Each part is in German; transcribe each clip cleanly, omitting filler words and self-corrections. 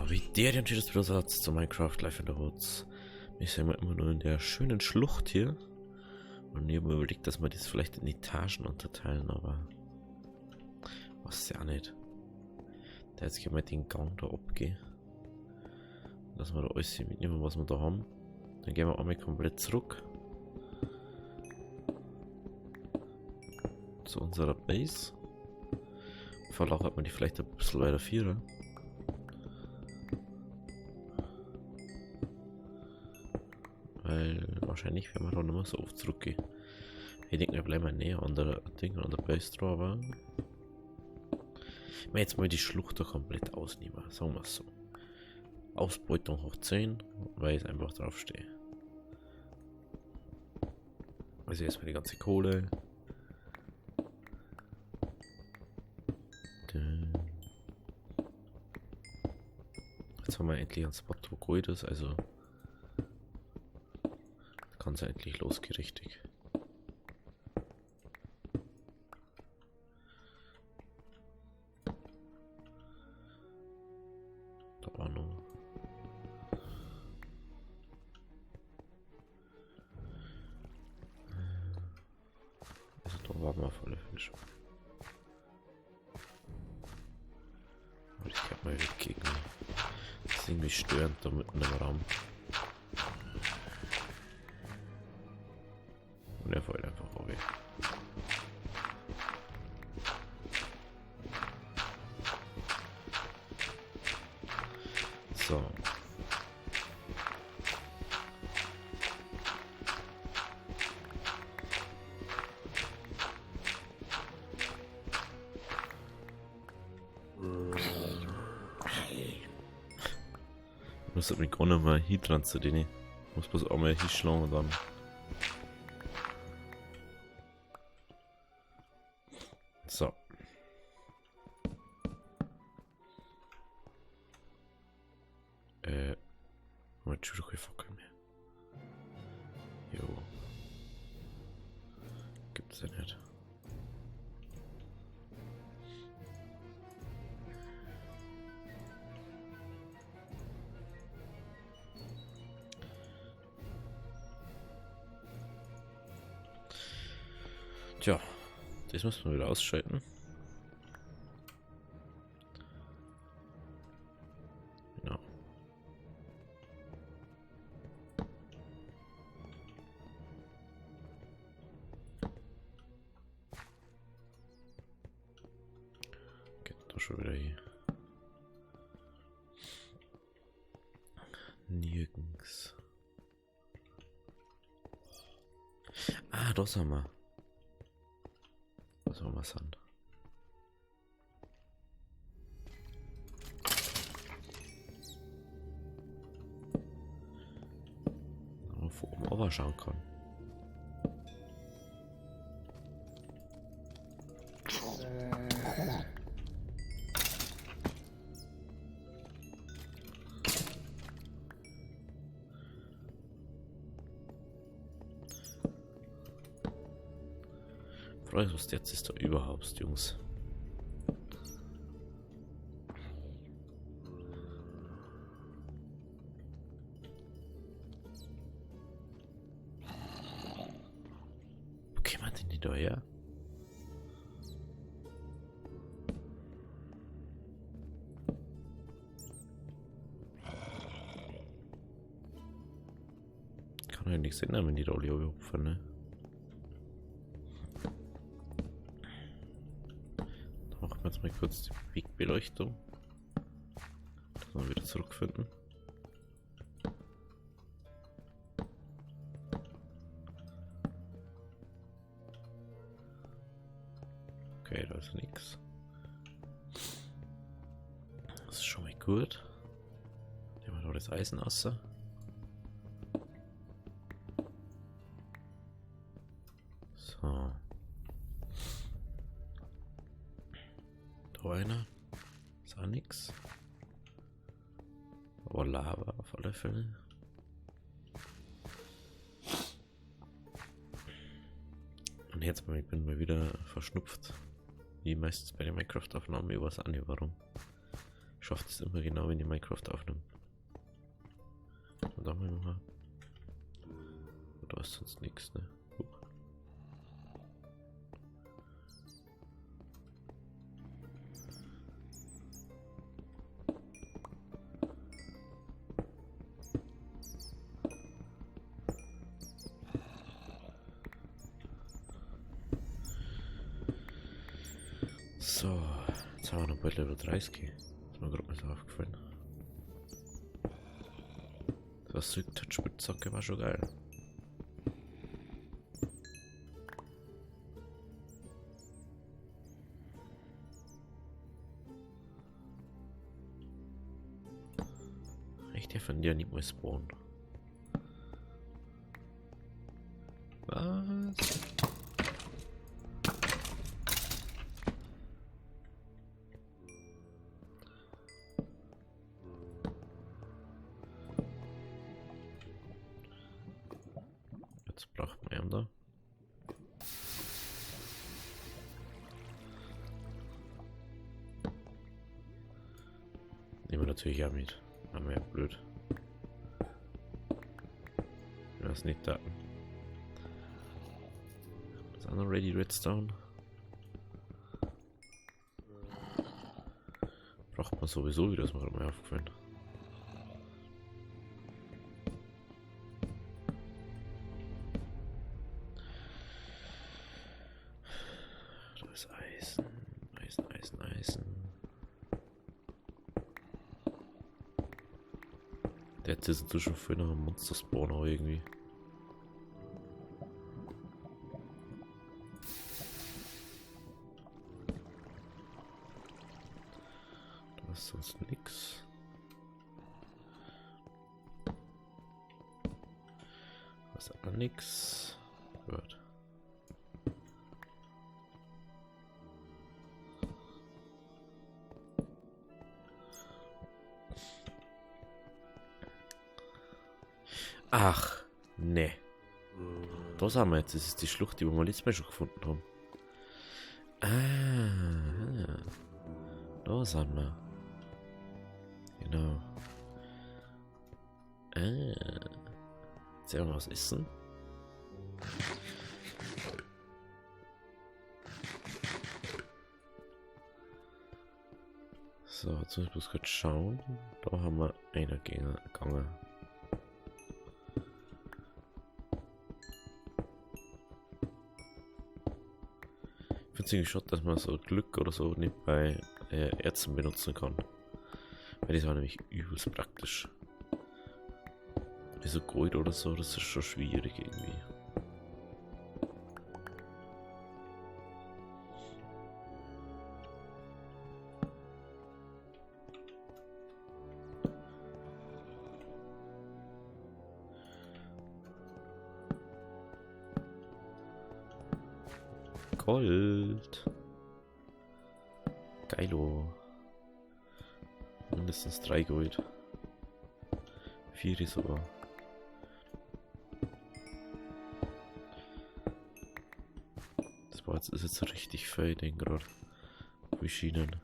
wie der und das Zusatz zu Minecraft Live in the Woods. Ich sehe immer nur in der schönen Schlucht hier. Und ich habe mir überlegt, dass wir das vielleicht in Etagen unterteilen, aber was ja nicht. Da jetzt gehen wir den Gang da abgehen. Dass wir da alles hier mitnehmen, was wir da haben. Dann gehen wir einmal komplett zurück zu unserer Base. Verlagert man die vielleicht ein bisschen weiter vierer. Weil wahrscheinlich werden wir da nicht mehr so oft zurückgehen. Ich denke, wir bleiben näher an der Ding, an der Base drauf, aber ich will jetzt mal die Schlucht da komplett ausnehmen, sagen wir es so. Ausbeutung hoch 10, weil ich einfach drauf stehe. Also erstmal die ganze Kohle. Jetzt haben wir endlich einen Spot, wo Gold ist, also kann es endlich losgehen, richtig. Da war noch. Also da waren wir auf alle Fälle schon. Aber ich kann mal weggehen. Das ist irgendwie störend da mitten im Raum. Und er fällt einfach auch weg. So. Ich muss mich auch noch mal hier dran zu denen. Ich muss bloß auch mal hier schlagen und dann. So. Mal schon doch Fackel mehr. Jo. Gibt's ja nicht. Tja, das muss man wieder ausschalten. Genau. Geht doch schon wieder hier. Nirgends. Ah, da sind wir. Was soll man sagen? Wenn man von oben auch schauen kann. Frage, was jetzt ist da überhaupt, Jungs? Wo kämen denn die da her? Kann ja nichts ändern, wenn die da alle abhupfen, ne? Jetzt mal kurz die Wegbeleuchtung, dass wir wieder zurückfinden. Okay, da ist nichts. Das ist schon mal gut. Nehmen wir noch das Eisen aus. So. Einer. Ist auch nix. Aber Lava auf alle Fälle. Und jetzt mal, ich bin mal wieder verschnupft. Wie meistens bei den Minecraft-Aufnahmen, ich weiß auch nicht warum. Ich schaffe das immer genau, wenn ich Minecraft aufnehme. Und da mal nochmal. Da ist sonst nichts, ne? So, jetzt haben wir noch bald Level 30. Ist mir gerade mal so aufgefallen. Das Touch-Spitzhacke war schon geil. Ich darf von dir nicht mehr spawnen. Was? Jetzt braucht man ihn da. Nehmen wir natürlich auch mit. Aber ja, blöd. Ich weiß nicht da. Ist auch noch Ready Redstone. Braucht man sowieso wieder, das ist mir gerade mal aufgefallen. Da ist Eisen. Eisen, Eisen, Eisen. Der hat jetzt schon für einen Monster-Spawner irgendwie. Da ist sonst nix. Da ist auch nix. Gut. Ach, ne. Da sind wir jetzt. Das ist die Schlucht, die wir letztes Mal schon gefunden haben. Ah, da sind wir. Genau. Jetzt werden wir was essen. So, jetzt muss ich bloß kurz schauen. Da haben wir einer gegangen. Ich finde es irgendwie schade, dass man so Glück oder so nicht bei Erzen benutzen kann. Weil das war nämlich übelst praktisch. Wie so Gold oder so, das ist schon schwierig irgendwie. Gold. Geilo. Mindestens 3 Gold. 4 sogar. Das war jetzt, ist jetzt richtig fading gerade. Wie Schienen.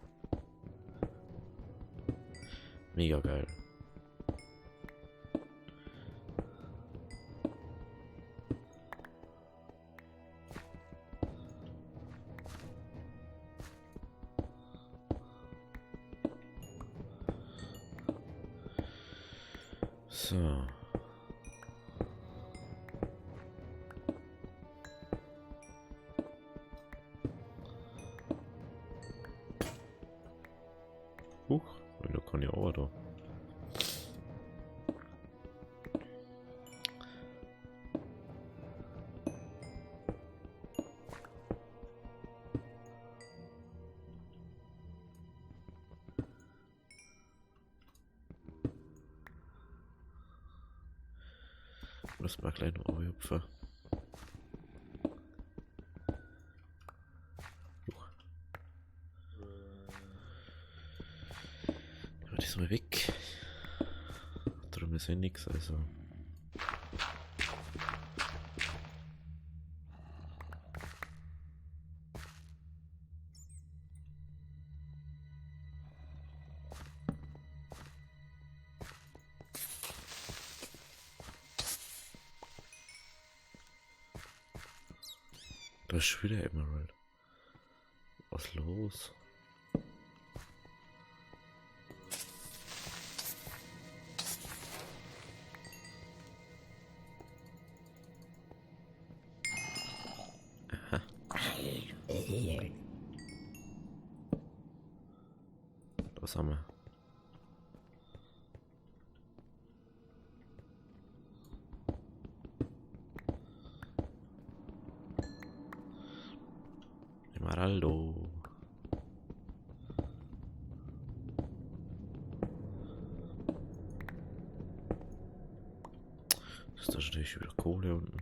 Mega geil. So. Huch, da kann ich auch da. Das mal gleich noch aufhüpfen. Ja, das ist mal weg. Darum ist ja nichts, also. Da ist schon wieder Emerald. Was ist los? Aha. Was haben wir? Emeraldo. Das ist natürlich wieder Kohle unten.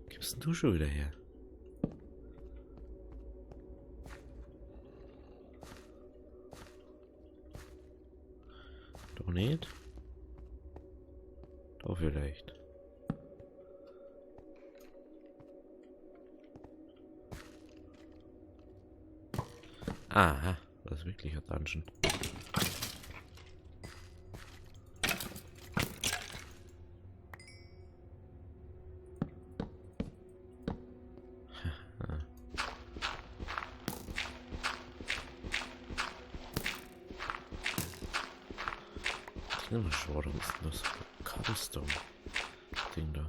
Gibst du schon wieder her? Doch nicht? Doch vielleicht. Aha, das ist wirklich ein Dungeon. Ich nehme mal schon, warum ist denn das Cobblestone-Ding da?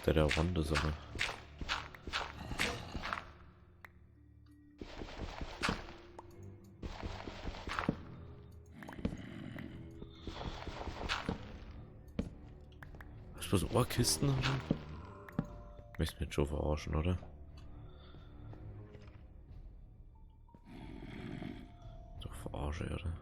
Der Wandesonne. Hast du so Ohrkisten? Möchtest mich schon verarschen, oder? Doch verarsche, oder?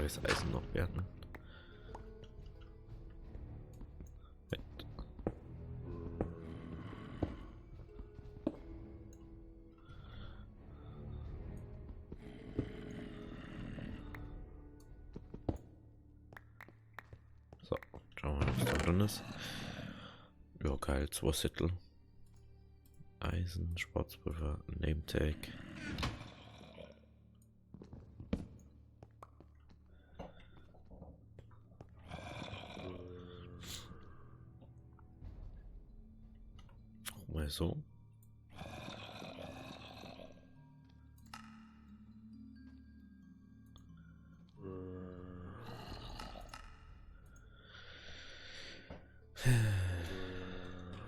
Das Eisen noch werden. So, schauen wir mal, was da drin ist. Ja, geil, 2 Sättel. Eisen, Schwarzpulver, Nametag. Mal so.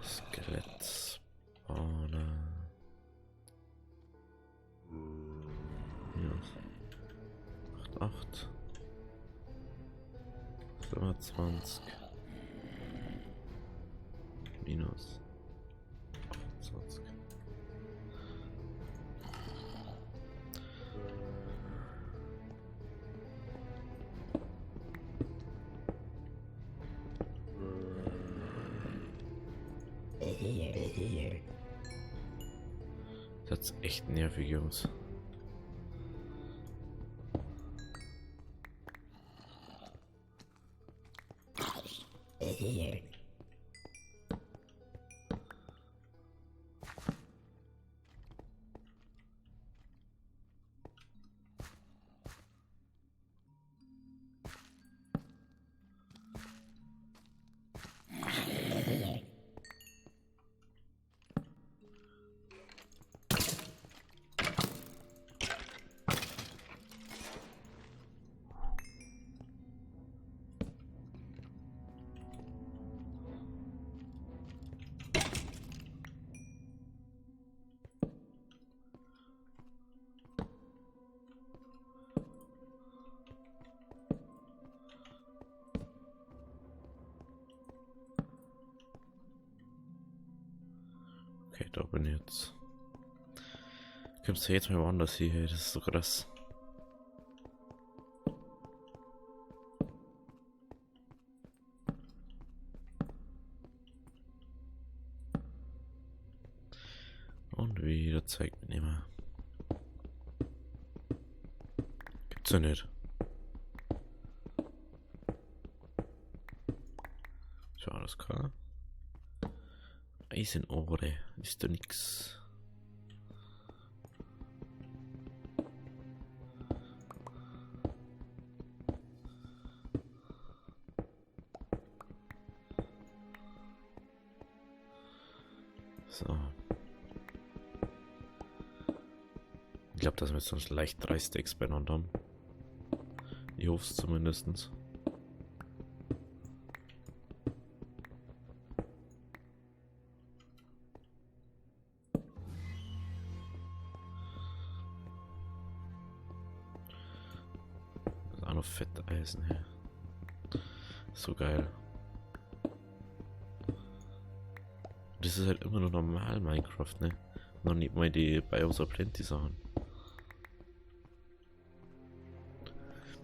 Skelett. Spawner. Minus 8, 25. Minus 28. Das ist echt nervig, Jungs. Okay, da bin ich jetzt. Kommst du jetzt mal woanders hier? Das ist so krass. Und wieder zeigt mir nicht mehr. Gibt's ja nicht. So, alles klar. Eisenohre. Ist da nix. So. Ich glaube, dass wir jetzt sonst leicht 3 Stacks beieinander haben. Ich hoffe es zumindest. Das ist auch noch Fetteisen her. So geil. Das ist halt immer noch normal Minecraft, ne? Noch nicht mal die Biosa Plenty Sachen.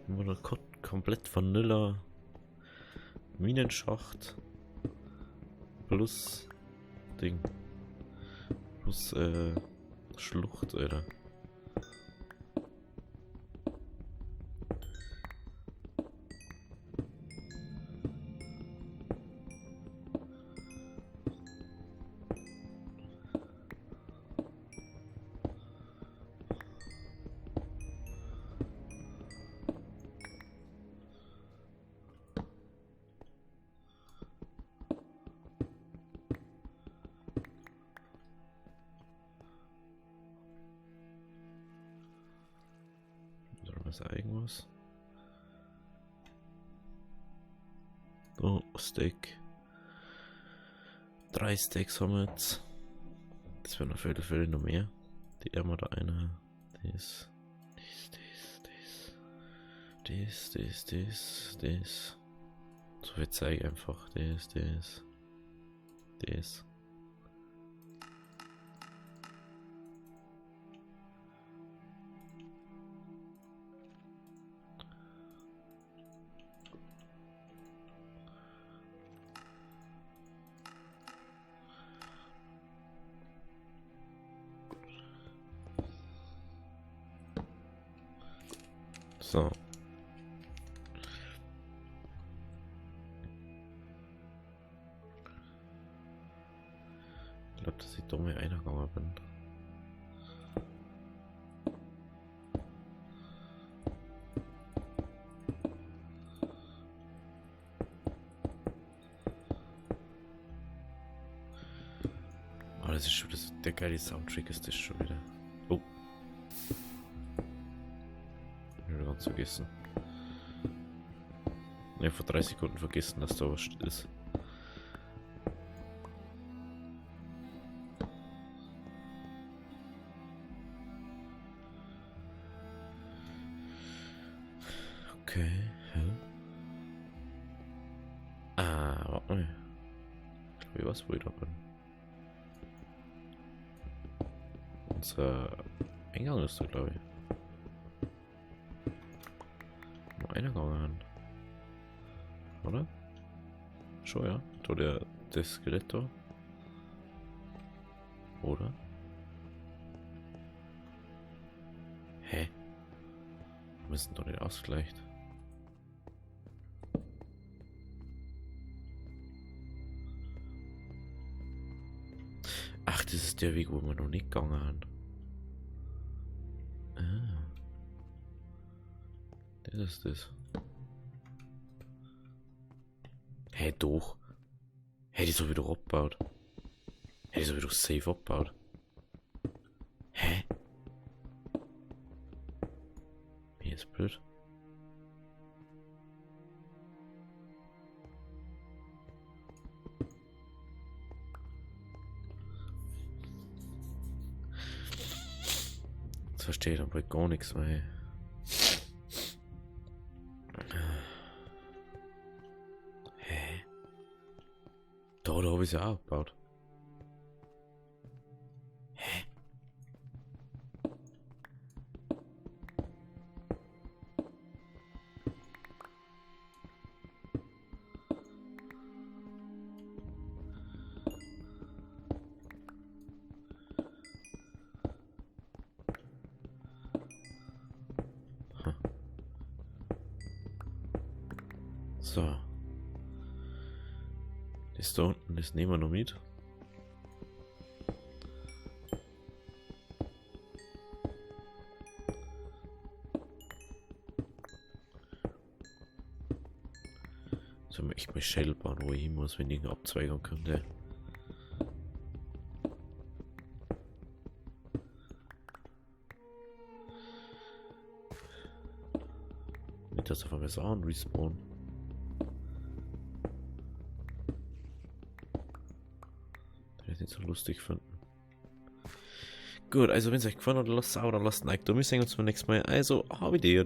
Immer noch komplett Vanilla Minenschacht plus Ding. Plus Schlucht, Alter. Ist da irgendwas? Oh, Steak. 3 Steaks haben wir jetzt. Das wären auf jeden Fall noch mehr. Die haben wir da eine. Das. So viel zeige einfach. Das. So. Ich glaube, dass ich dumme eingegangen bin. Oh, das ist schon der geile Soundtrack ist das schon wieder. Oh. Ich habe ganz vergessen. Ich habe vor 3 Sekunden vergessen, dass da was ist. Okay, hä? Ah, warte mal. Ich glaube, ich weiß, wo ich da bin. Unser Eingang ist da, glaube ich. Nur einer gegangen. Oder? Schon, ja. Da das Skelett da. Oder? Hä? Wir müssen doch nicht ausgleicht. Ach, das ist der Weg, wo wir noch nicht gegangen haben. Ah. Das ist das. Hey, doch. Hätte ich so wieder abgebaut. Hätte ich so wieder safe abgebaut. Hä? Mir ist blöd. Jetzt verstehe ich aber gar nichts mehr. Hä? Da habe ich es ja auch gebaut. So. Das da unten, das nehmen wir noch mit. Sollen wir echt mal Shell bauen, wo ich hin muss, wenn irgendeine Abzweigung kommt. Ja. Nicht, dass auf einmal Sachen respawnen. Das werde ich nicht so lustig finden. Gut, also wenn es euch gefallen hat, lasst es auch oder lasst ein Like da. Wir sehen uns beim nächsten Mal. Also, habe die Idee.